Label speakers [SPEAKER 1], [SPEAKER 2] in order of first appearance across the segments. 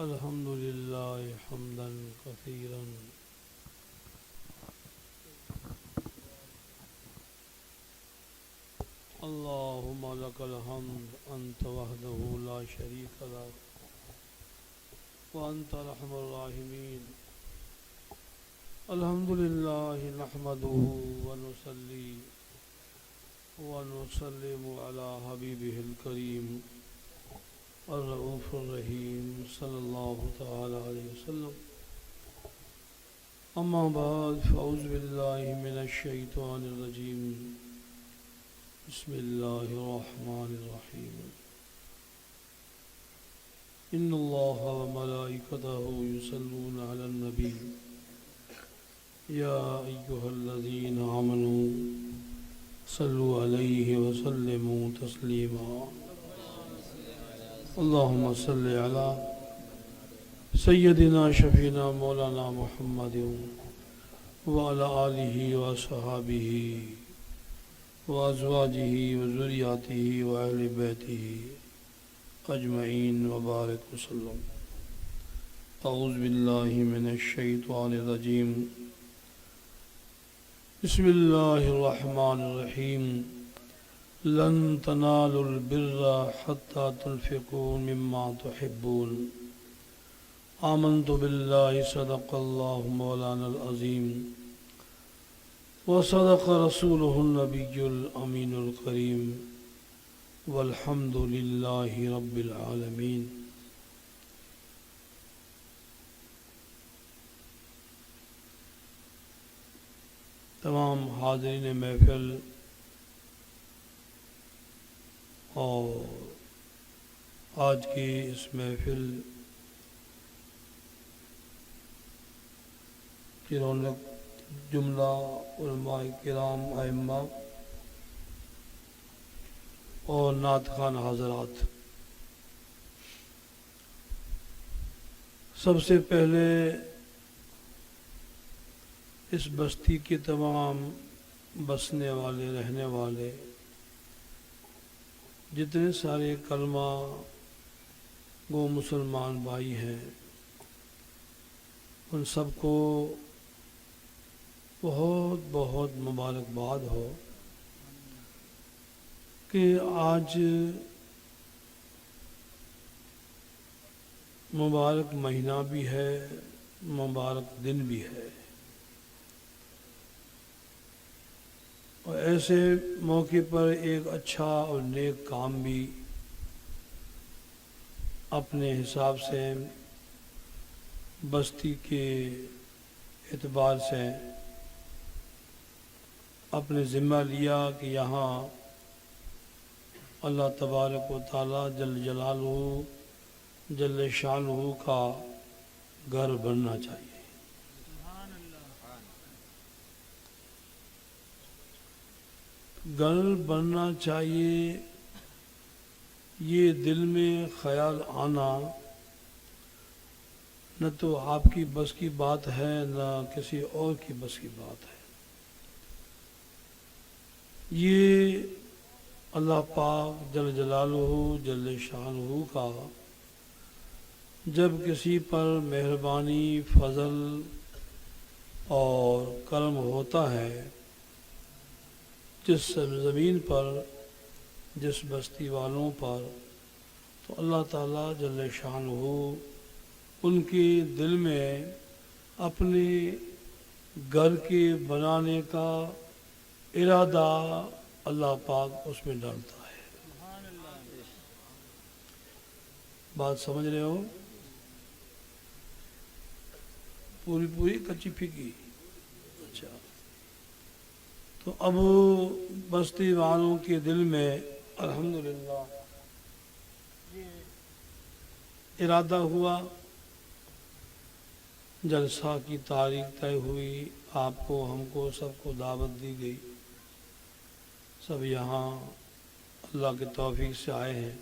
[SPEAKER 1] الحمد لله حمدا كثيرا اللهم لك الحمد أنت وحده لا شريك لك وأنت أرحم الراحمين. الحمد لله نحمده ونصلي ونسلم على حبيبه الكريم الرؤوف الرحيم صلى الله تعالى عليه وسلم. أما بعد فأعوذ بالله من الشيطان الرجيم. بسم الله الرحمن الرحيم. إن الله وملائكته يصلون على النبي يا أيها الذين آمنوا صلوا عليه وسلموا تسليما. اللهم صل على سيدنا شفينا مولانا محمد وعلى آله وصحابه وأزواجه وذرياته وأهل بيته أجمعين وبارك وسلم. أعوذ بالله من الشيطان الرجيم. بسم الله الرحمن الرحيم. لن تنالوا البر حتى تنفقوا مما تحبون. آمنت بالله صدق الله مولانا العظيم وصدق رسوله النبي الأمين الكريم والحمد لله رب العالمين. تمام حاضرین محفل اور آج کی اس محفل کی رونق جملہ علماء کرام ائمہ اور نعت خوان حضرات، سب سے پہلے اس بستی کے تمام بسنے والے رہنے والے جتنے سارے کلمہ گو مسلمان بھائی ہیں، ان سب کو بہت بہت مبارکباد ہو کہ آج مبارک مہینہ بھی ہے، مبارک دن بھی ہے، اور ایسے موقع پر ایک اچھا اور نیک کام بھی اپنے حساب سے بستی کے اعتبار سے اپنے ذمہ لیا کہ یہاں اللہ تبارک و تعالیٰ جل جلالہ جل شانہ کا گھر بننا چاہیے۔ گھر بننا چاہیے، یہ دل میں خیال آنا نہ تو آپ کی بس کی بات ہے نہ کسی اور کی بس کی بات ہے۔ یہ اللہ پاک جل جلالہ جل شانہ کا جب کسی پر مہربانی، فضل اور کرم ہوتا ہے، جس زمین پر، جس بستی والوں پر، تو اللہ تعالیٰ جل شانہ ان کے دل میں اپنے گھر کے بنانے کا ارادہ اللہ پاک اس میں ڈالتا ہے۔ بات سمجھ رہے ہو؟ پوری کچی پھیکی؟ اچھا، تو اب بستی والوں کے دل میں الحمدللہ ارادہ ہوا، جلسہ کی تاریخ طے ہوئی، آپ کو، ہم کو، سب کو دعوت دی گئی، سب یہاں اللہ کے توفیق سے آئے ہیں،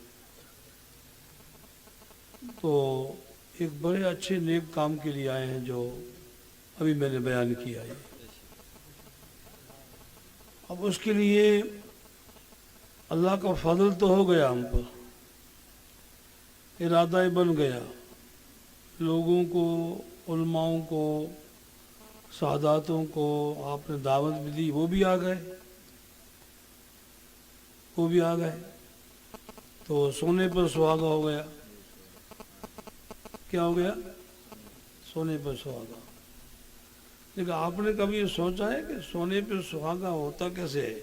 [SPEAKER 1] تو ایک بڑے اچھے نیک کام کے لیے آئے ہیں جو ابھی میں نے بیان کیا ہے۔ اب اس کے لیے اللہ کا فضل تو ہو گیا ہم پر، ارادہ بن گیا، لوگوں کو، علماؤں کو، ساداتوں کو آپ نے دعوت بھی دی، وہ بھی آ گئے، وہ بھی آ گئے، تو سونے پر سہاگا ہو گیا۔ کیا ہو گیا؟ سونے پر سہاگا۔ لیکن آپ نے کبھی یہ سوچا ہے کہ سونے پہ سہاگا ہوتا کیسے ہے؟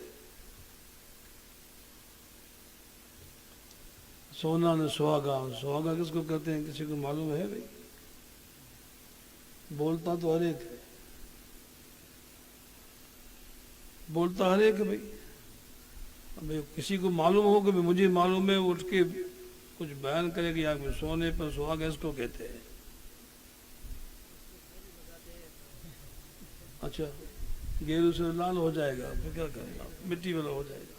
[SPEAKER 1] سونا نے سہاگا، سہاگا کس کو کہتے ہیں؟ کسی کو معلوم ہے بھائی؟ بولتا تو ہر ایک ہے، بولتا ہر ایک ہے بھائی۔ اب کسی کو معلوم ہو کہ مجھے معلوم ہے، اٹھ کے کچھ بیان کرے کہ یار سونے پر سہاگا اس کو کہتے ہیں۔ اچھا، گیرو سے لال ہو جائے گا، پھر کیا کرے گا؟ مٹی والا ہو جائے گا۔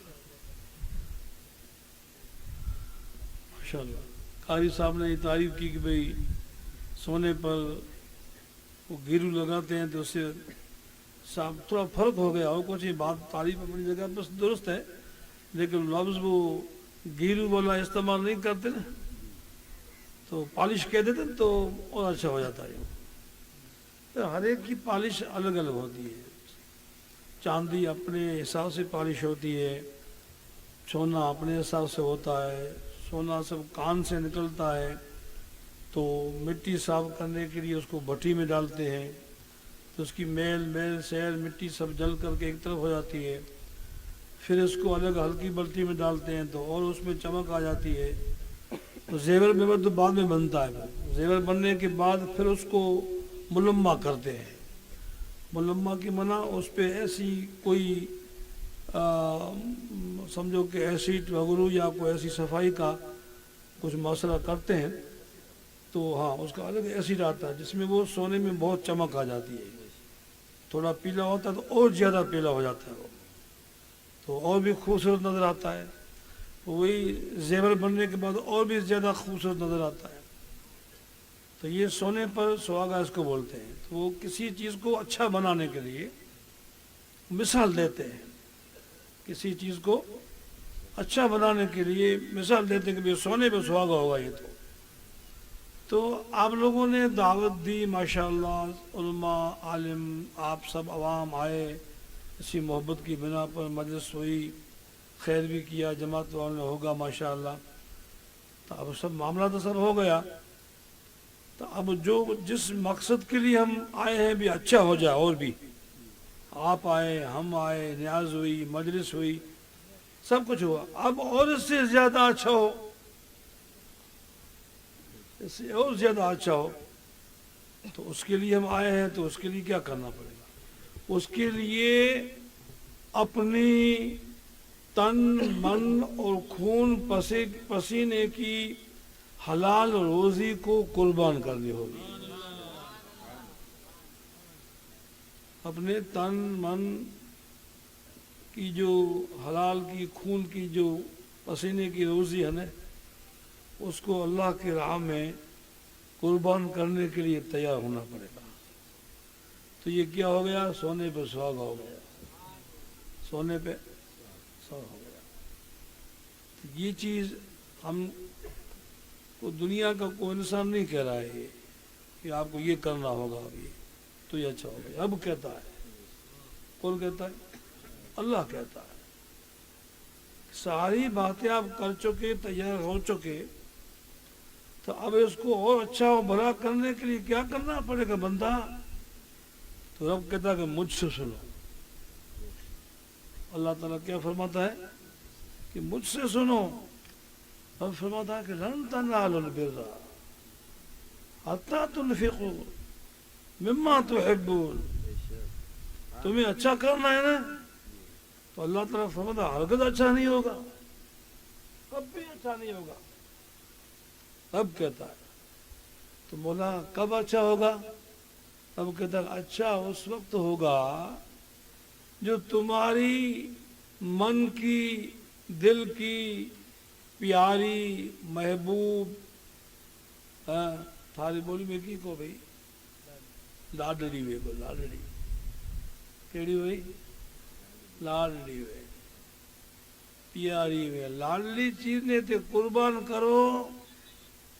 [SPEAKER 1] ماشاءاللہ، قاری صاحب نے یہ تعریف کی کہ بھئی سونے پر وہ گیرو لگاتے ہیں تو اس سے صاحب تھوڑا فرق ہو گیا اور کچھ، یہ بات تعریف اپنی جگہ بس درست ہے، لیکن لفظ وہ گیرو والا استعمال نہیں کرتے نا، تو پالش کہہ دیتے تو اور اچھا ہو جاتا ہے۔ ہر ایک کی پالش الگ الگ ہوتی ہے، چاندی اپنے حساب سے پالش ہوتی ہے، سونا اپنے حساب سے ہوتا ہے، سونا سب کان سے نکلتا ہے، تو مٹی صاف کرنے کے لیے اس کو بھٹی میں ڈالتے ہیں، تو اس کی میل سیل مٹی سب جل کر کے ایک طرف ہو جاتی ہے، پھر اس کو الگ ہلکی بلٹی میں ڈالتے ہیں تو اور اس میں چمک آ جاتی ہے۔ تو زیور میور تو بعد میں بنتا ہے، زیور بننے کے بعد پھر اس کو ملمہ کرتے ہیں۔ ملمہ کی منع اس پہ ایسی کوئی سمجھو کہ ایسیڈ وغیرہ یا کوئی ایسی صفائی کا کچھ مسئلہ کرتے ہیں، تو ہاں اس کا الگ ایسیڈ آتا ہے جس میں وہ سونے میں بہت چمک آ جاتی ہے، تھوڑا پیلا ہوتا ہے تو اور زیادہ پیلا ہو جاتا ہے وہ، تو اور بھی خوبصورت نظر آتا ہے، وہی زیور بننے کے بعد اور بھی زیادہ خوبصورت نظر آتا ہے۔ تو یہ سونے پر سہاگا اس کو بولتے ہیں۔ تو وہ کسی چیز کو اچھا بنانے کے لیے مثال دیتے ہیں، کسی چیز کو اچھا بنانے کے لیے مثال دیتے ہیں کہ سونے پہ سہاگا ہوگا یہ تو آپ لوگوں نے دعوت دی، ماشاءاللہ، علماء، عالم، آپ سب عوام آئے، اسی محبت کی بنا پر مجلس ہوئی، خیر بھی کیا، جماعت والوں نے ہوگا ماشاءاللہ، تو اب سب معاملہ تو سب ہو گیا، تو اب جو جس مقصد کے لیے ہم آئے ہیں بھی اچھا ہو جائے، اور بھی آپ آئے، ہم آئے، نیاز ہوئی، مجلس ہوئی، سب کچھ ہوا، اب اور اس سے زیادہ اچھا ہو، اس سے اور زیادہ اچھا ہو، تو اس کے لیے ہم آئے ہیں، تو اس کے لیے کیا کرنا پڑے گا؟ اس کے لیے اپنی تن من اور خون پسینے کی حلال روزی کو قربان کرنی ہوگی۔ اپنے تن من کی جو حلال کی خون کی جو پسینے کی روزی ہے نا، اس کو اللہ کی راہ میں قربان کرنے کے لیے تیار ہونا پڑے گا۔ تو یہ کیا ہو گیا؟ سونے پہ سہاگا ہو گیا، سونے پہ سہاگا ہو گیا۔ یہ چیز ہم کو دنیا کا کوئی انسان نہیں کہہ رہا ہے کہ آپ کو یہ کرنا ہوگا، ابھی تو یہ اچھا ہوگا، اب کہتا ہے، کون کہتا ہے؟ اللہ کہتا ہے۔ ساری باتیں آپ کر چکے، تیار ہو چکے، تو اب اس کو اور اچھا اور بھلا کرنے کے لیے کیا کرنا پڑے گا بندہ؟ تو رب کہتا ہے کہ مجھ سے سنو۔ اللہ تعالیٰ کیا فرماتا ہے کہ مجھ سے سنو۔ رب فرماتا ہے کہ لن تنالوا البر حتی تنفقوا مما تحبون۔ تمہیں اچھا کرنا ہے نا، تو اللہ تعالیٰ فرماتا ہے ہرگز اچھا نہیں ہوگا، کب بھی اچھا نہیں ہوگا۔ رب کہتا ہے، تو مولا کب اچھا ہوگا؟ رب کہتا ہے اچھا اس وقت ہوگا جو تمہاری من کی، دل کی پیاری، محبوب، تھاری بولی میں کی کو بھئی لاڈلی ہوئے کو، لاڈلی کیڑی ہوئی؟ لاڈلی ہوئے، پیاری ہوئے، لاڈلی چیز نے تے قربان کرو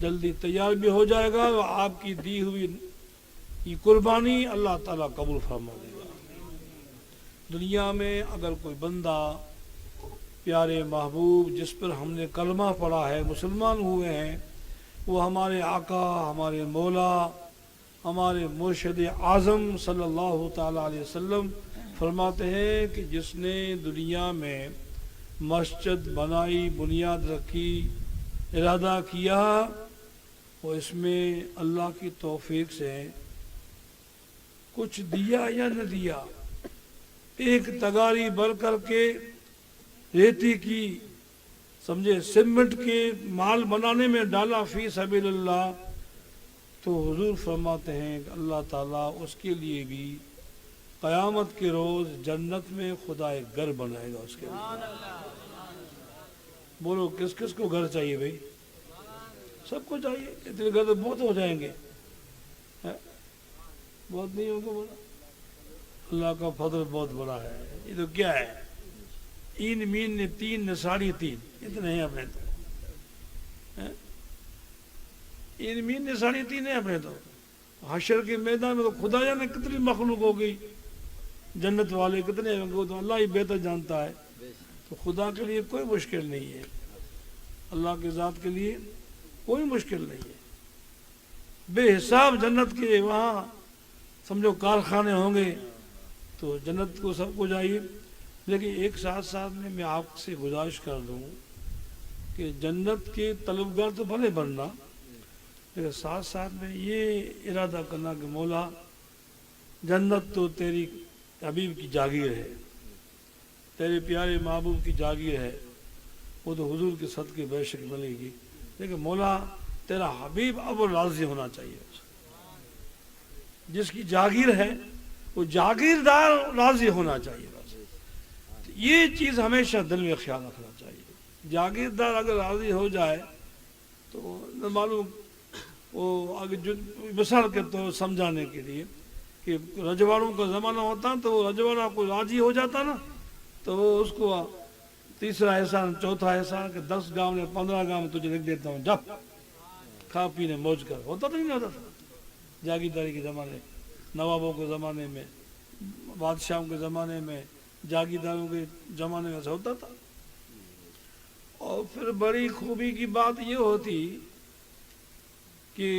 [SPEAKER 1] جلدی تیار بھی ہو جائے گا اور آپ کی دی ہوئی یہ قربانی اللہ تعالیٰ قبول فرما دے گا۔ دنیا میں اگر کوئی بندہ پیارے محبوب جس پر ہم نے کلمہ پڑھا ہے، مسلمان ہوئے ہیں، وہ ہمارے آقا، ہمارے مولا، ہمارے مرشد اعظم صلی اللہ تعالیٰ علیہ وسلم فرماتے ہیں کہ جس نے دنیا میں مسجد بنائی، بنیاد رکھی، ارادہ کیا، وہ اس میں اللہ کی توفیق سے کچھ دیا یا نہ دیا، ایک تگاری بھر کر کے ریتی کی سمجھے سیمنٹ کے مال بنانے میں ڈالا فی سبیل اللہ، تو حضور فرماتے ہیں کہ اللہ تعالیٰ اس کے لیے بھی قیامت کے روز جنت میں خدا ایک گھر بنائے گا اس کے لیے۔ بولو کس کس کو گھر چاہیے بھائی؟ سب کو چاہیے، اتنے گھر تو بہت ہو جائیں گے، بہت نہیں ہوگا بولا، اللہ کا فضل بہت بڑا ہے۔ یہ تو کیا ہے، این مین نے تین نے ساڑھی تین، اتنے ہیں اپنے تو، این مین نے ساڑھی تین ہیں اپنے تو۔ حشر کے میدان میں تو خدا جانے کتنی مخلوق ہو گئی، جنت والے کتنے ہوں گے تو اللہ ہی بہتر جانتا ہے۔ تو خدا کے لیے کوئی مشکل نہیں ہے، اللہ کی ذات کے لیے کوئی مشکل نہیں ہے۔ بے حساب جنت کے وہاں سمجھو کارخانے ہوں گے، تو جنت کو سب کو چاہیے۔ لیکن ایک ساتھ ساتھ میں آپ سے گزارش کر دوں کہ جنت کے طلبگار تو بھلے بننا، لیکن ساتھ ساتھ میں یہ ارادہ کرنا کہ مولا جنت تو تیری حبیب کی جاگیر ہے، تیرے پیارے محبوب کی جاگیر ہے، وہ تو حضور کے صدقے بے شک ملے گی، لیکن مولا تیرا حبیب اب راضی ہونا چاہیے۔ جس کی جاگیر ہے وہ جاگیردار راضی ہونا چاہیے، بس یہ چیز ہمیشہ دل میں خیال رکھنا چاہیے۔ جاگیردار اگر راضی ہو جائے تو نہ معلوم وہ آگے مثال کے تو سمجھانے کے لیے کہ رجواڑوں کا زمانہ ہوتا تو وہ رجواڑا کو راضی ہو جاتا نا، تو وہ اس کو تیسرا احسان، چوتھا احسان کہ 10 گاؤں نے 15 گاؤں تجھے لکھ دیتا ہوں، جب کھا پینے موج کر، ہوتا تو نہیں ہوتا تھا جاگیرداری کے زمانے، نوابوں کے زمانے میں، بادشاہوں کے زمانے میں، جاگیرداروں کے زمانے میں ایسا ہوتا تھا۔ اور پھر بڑی خوبی کی بات یہ ہوتی کہ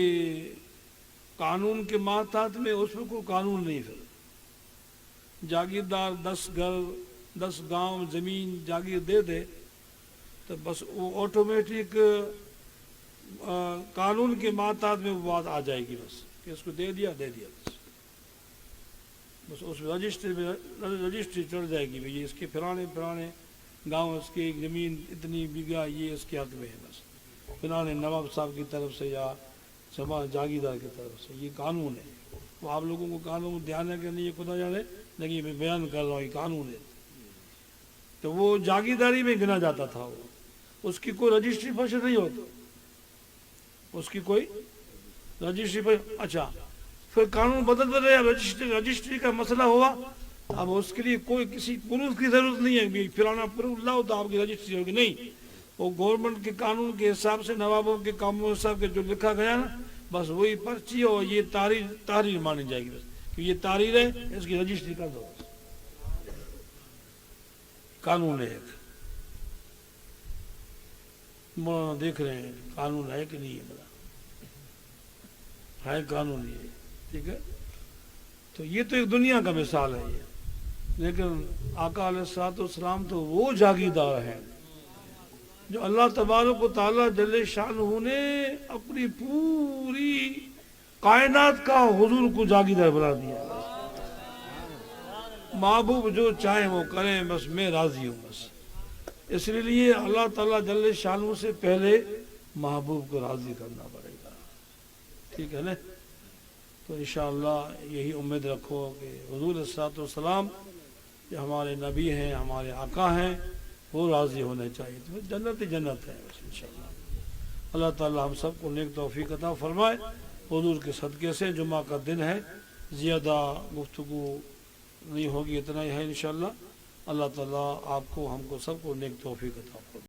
[SPEAKER 1] قانون کے ماتحت میں اس میں کوئی قانون نہیں، پھر جاگیردار 10 گھر 10 گاؤں زمین جاگیر دے دے تو بس وہ آٹومیٹک قانون کے ماتحت میں وہ بات آ جائے گی، بس کہ اس کو دے دیا بس اس میں رجسٹری چڑھ جائے گی، بھئی اس کے پرانے گاؤں، اس کی زمین اتنی بیگھا یہ اس کے حق میں ہے، بس پرانے نواب صاحب کی طرف سے یا جاگیردار کی طرف سے یہ قانون ہے۔ وہ آپ لوگوں کو قانون دھیان ہے کہ نہیں یہ خدا جانے، لیکن میں بیان کر رہا ہوں یہ قانون ہے۔ تو وہ جاگیرداری میں گنا جاتا تھا، وہ اس کی کوئی رجسٹری فشر نہیں ہوتا، اس کی کوئی رجسٹری پر۔ اچھا پھر قانون بدلتے رہے، رجسٹری کا مسئلہ ہوا، اب اس کے لیے کوئی کسی پروف کی ضرورت نہیں ہے، پرانا پروف لاؤ تو آپ کی رجسٹری ہوگی، نہیں، وہ گورنمنٹ کے قانون کے حساب سے نوابوں کے قانون حساب کے جو لکھا گیا نا، بس وہی پرچی اور یہ تحریر مانی جائے گی، بس کہ یہ تحریر ہے، اس کی رجسٹری کر دو، قانون ہے ایک۔ مولانا دیکھ رہے ہیں قانون ہے کہ نہیں ہے، بڑا ہے قانون یہ، ٹھیک ہے۔ تو یہ تو ایک دنیا کا مثال ہے یہ، لیکن آقا علیہ الصلوۃ والسلام تو وہ جاگیردار ہیں جو اللہ تبارک و تعالیٰ جل شانہ نے اپنی پوری کائنات کا حضور کو جاگیردار بنا دیا۔ محبوب جو چاہیں وہ کریں، بس میں راضی ہوں، بس اس لیے اللہ تعالیٰ جل شانہ سے پہلے محبوب کو راضی کرنا پڑے گا، ٹھیک ہے نا۔ تو انشاءاللہ یہی امید رکھو کہ حضور صلی اللہ علیہ وسلم جو ہمارے نبی ہیں، ہمارے آقا ہیں، وہ راضی ہونے چاہیے، تو جنت ہی جنت ہے بس انشاءاللہ۔ اللہ تعالیٰ ہم سب کو نیک توفیق عطا فرمائے۔ حضور کے صدقے سے جمعہ کا دن ہے، زیادہ گفتگو نہیں ہوگی، اتنا ہی ہے انشاءاللہ۔ اللہ تعالیٰ آپ کو، ہم کو، سب کو نیک توفیق عطا فرمائے۔